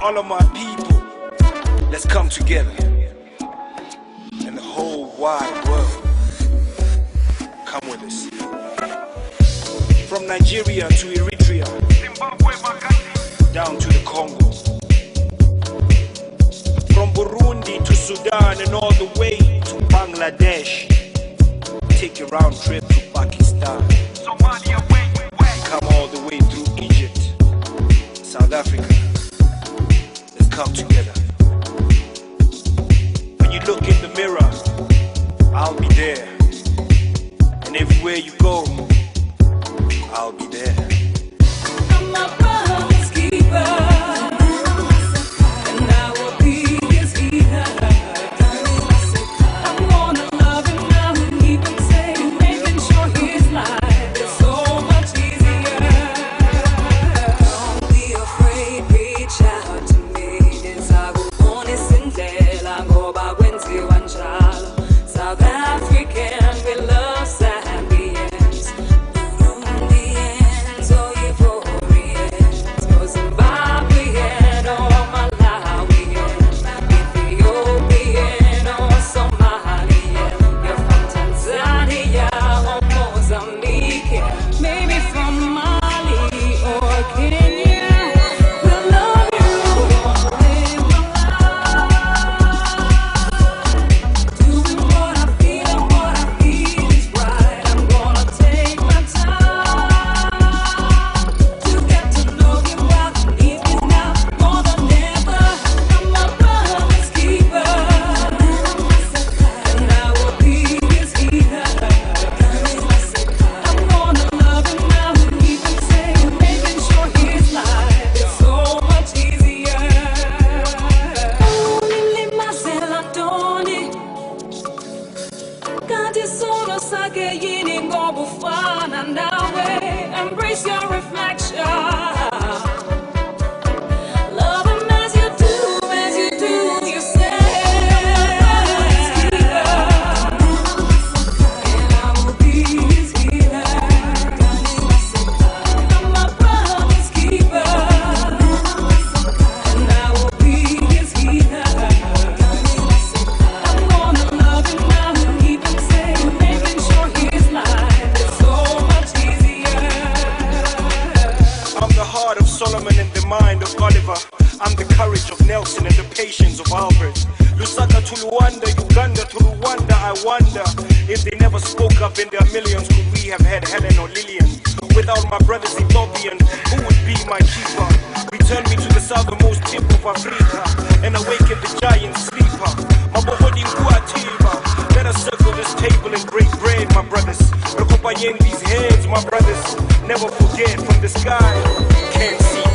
all of my people, let's come together. And the whole wide world, come with us. From Nigeria to Eritrea, down to the Congo. From Burundi to Sudan and all the way to Bangladesh. Take a round trip to Pakistan. Somalia, come all the way through Egypt, South Africa. Let's come together. When you look in the mirror, I'll be there. And everywhere you go, I'll be there. I'm a promise keeper. Embrace your reflection. Love him as you do yourself. And I will be his healer. I'm a promise keeper. And I will be his healer. I'm gonna love him now and keep him safe, making sure his life is so much easier. I'm the heart of Solomon and the mind of Oliver. I'm the courage of Nelson and the patience of Albert. Lusaka to Luanda, Uganda to Rwanda. I wonder if they never spoke up in their millions, could we have had Helen or Lillian? Without my brothers Ethiopian, who would be my keeper? Return me to the southernmost tip of Afrika and awaken the giant sleeper. Let us circle this table and break bread, my brothers. Recompagnen these heads, my brothers. Never forget from the sky, can't see